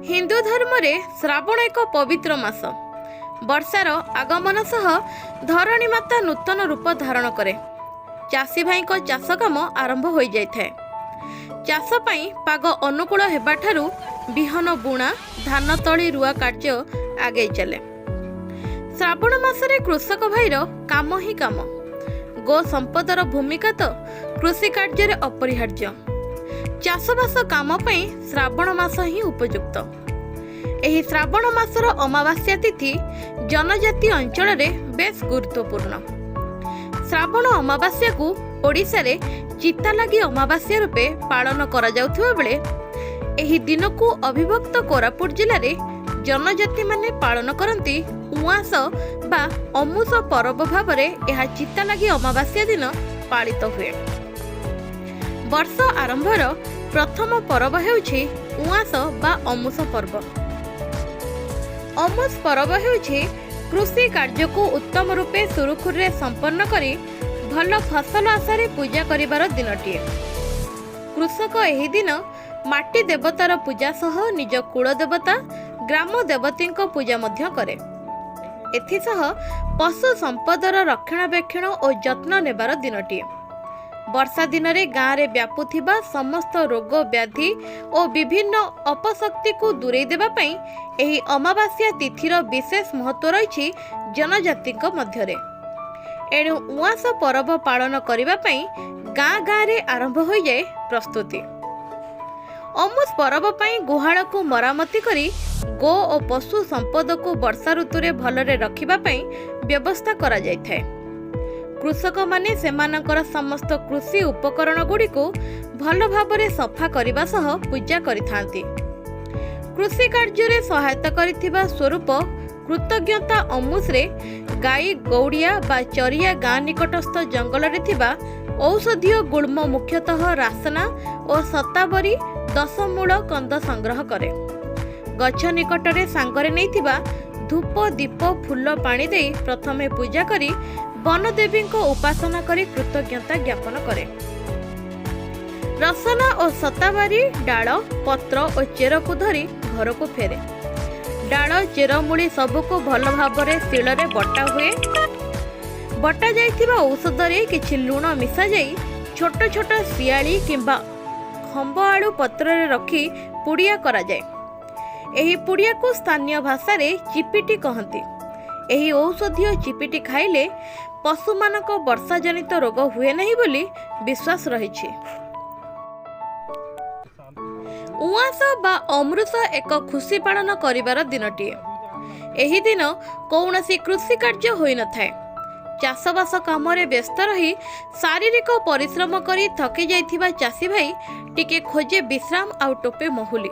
हिंदू धर्म रे श्रावण एक पवित्र मास। वर्षार आगमन सह धरणी माता नूतन रूप धारण करे। चाषी भाई को चाष काम आरंभ हो जाए। चाष पाई पाग अनुकूल हेबाठारु बिहन बुणा धान तली रुआ कार्य आगे चले। श्रावण मासरे कृषक भाईर काम ही काम। गो संपदर भूमिका तो कृषि कार्य अपरिहार्य। चाषबास काम पाई श्रावण मास ही उपयुक्त। एही श्रावण मासर अमावास्या तिथि जनजाति अंचल रे बेस गुरुत्वपूर्ण। श्रावण अमावास्या को ओडिशा रे चिता लगी अमावास्या रूपे पालन करा जाउथुवा बेले एही दिन को अविभक्त कोरापुट जिले रे जनजाति माने पालन करती उआस बा अमुस पर्व भाव रे एहा चिता लगी अमावास्या दिन पालित हुए। वर्ष आरंभर प्रथम पर्व हेउछि उआस बा अमुस पर्व। अमुस पर्व हेउछि कृषि कार्य को उत्तम रूपे सुरुखुरे संपन्न करी भल फसल आशारे पूजा करिवार दिनटिए। कृषक एही दिन माटी देवतार पूजा सह निज कुल देवता ग्राम देवतींको पूजा मध्य करे। एथिसह पशु संपदर रक्षणाबेक्षण और जत्न नेबार दिनटिए। वर्षा दिन में गाँव में व्यापुथिबा समस्त रोग व्याधि और विभिन्न अपशक्ति को दूरे देबा पई एही अमावास्या तिथिर विशेष महत्व रही जनजाति मध्यरे। एणु उआस पर्व पालन करने पई गाँ गाँव रे आरंभ हो जाए प्रस्तुति। अमुस पर्व पई गुहाल को मरामती करी गो और पशु संपद को वर्षा ऋतु रे भलरे रखिबा पई व्यवस्था करा जाय थाए। कृषक माने सेमानकर समस्त कृषि उपकरण गुड़ी को भल भावरे सफा करने सह पूजा करिथांती। कृषि कार्य रे सहायता करिथिबा स्वरूप कृतज्ञता अमुस रे गाई गौड़िया बा चरिया गाँ निकटस्थ जंगल रे थिबा औषधीय गुल्म मुख्यतः रासना और सतावरी 10 मूल कंद संग्रह करे। गछ निकटरे सांगरे नैथिबा धूप दीप फूल पानी दे प्रथमे पूजा करी वनदेवी को उपासना करी कृतज्ञता ज्ञापन करे। रसना और सताबारी डाल पत्र और चेर को धरी घर को फेरे। डाल चेर मूली सबको भल भाव शिल रे बटा हुए। बटा जाइथिबा औषध रे किछि लूण मिसा जाई छोट छोट सियाली किंबा खंब आलू पत्र रे रखी पुड़िया करा जाए। एही पुड़िया को स्थानीय भाषा रे चिपिटी कहती। एही औषधीय चिपिटी खाइले पशु मानक वर्षा जनित रोग हुए नहीं बोली विश्वास रहिछि। उआस बा अमृत एक खुशी पालन करिवार दिनटिए। एही दिन कौनसी कृषि कार्य होई न थाए। चाषबास काम रे व्यस्त रही शारीरिक परिश्रम करी थकी जाइथिबा चाषी भाई टिके खोजे विश्राम आउ टोपे महुली।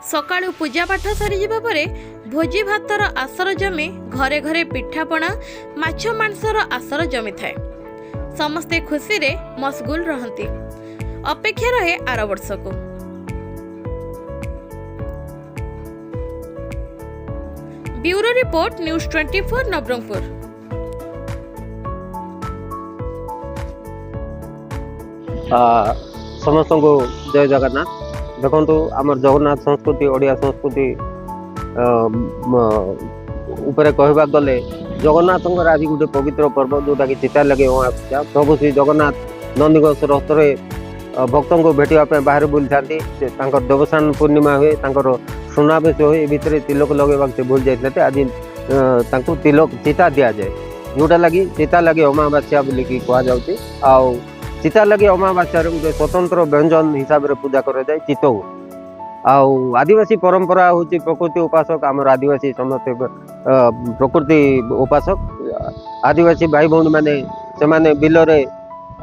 सकाळु पूजा पाठ सरी जिबा परे भोजी भातर आसर जमी घरे घरे पिठापଣା माछ मांसर आसर जमी थाए। समस्ते खुशी रे मशगुल रहंती। अपेक्षा रहे आर वर्ष को। Bureau report news 24 Nabarangpur. समस्त को जय जगन्नाथ। देखो आमर जगन्नाथ संस्कृति ओडिया संस्कृति उपरे कहवा गले जगन्नाथ आज गोटे पवित्र पर्व जोटा कि चिता लगे अमावास्या। प्रभु श्री जगन्नाथ नंदीघोष रथरे भक्त को भेटा बाहर बुली था। देवसान पूर्णिमा हुए सुनावेश हुए भितर तिलक लगे से भूल जाते। आज तिलक चिता दि जाए जोटा लगी चिता लगे अमावास्या बोलिकी कहुच्छे। आउ चिता लगी अमावास्या गोटे स्वतंत्र व्यंजन हिसाब से पूजा कर चितऊ। आउ आदिवासी परंपरा हूँ प्रकृति उपासक। आमर आदिवासी समस्त प्रकृति उपासक आदिवासी भाई भौणी मैंने से माने बिलरे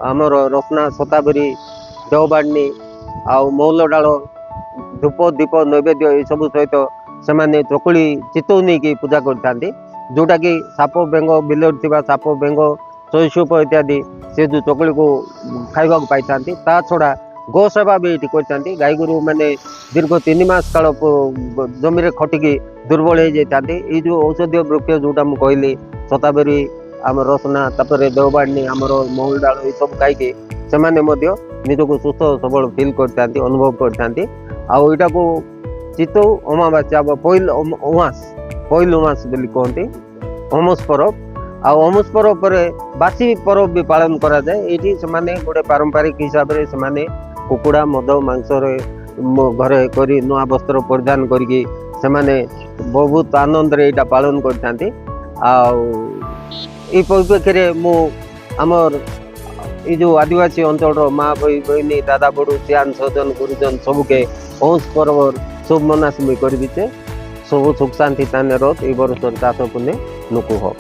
आमर रसना सताबरी देवबाणी आउ मौल डाल धूप दीप नैवेद्य ये सब सहित से माने चकुली चितऊ नहीं कि पूजा करते। जोटा कि साप बेंग बिलर थिबा साप बेंग चैसूप इत्यादि से जो चकुली को खाइबा पाई थांती। ता छड़ा गो सेवा भी ये करते। गाई गोरु मैंने दीर्घ 3 मास काल जमी खटिकी दुर्बल हो जाते। ये जो औषधीय वृक्ष जोटा मुझे कहली सताबेरी आम रसना तापर देवबाणी आमर महुल डाल ये सब खाई से निजक सुस्थ सबल फिल करते अनुभव करते। आईटा को चितौ अमावास्या पहिल उमास बोली कहते अमस पर्व आमस पर्व पर बासी पर्व भी पालन करा जाए। ये से गोटे पारंपरिक हिसाब से से कुकुड़ा मद मांस घरे करी नुआ वस्त्र परिधान करके बहुत आनंद रे इटा पालन करते। ये परिप्रेक्षी मु आमर ये जो आदिवासी अंचल माँ भाई बहनी दादा बड़ू सियान सजन गुरुजन सबके अमस पर्व शुभ मनासी करी सब सुख शांति ताने रथ ये वर्ष चाष पुण्य नुकु हो।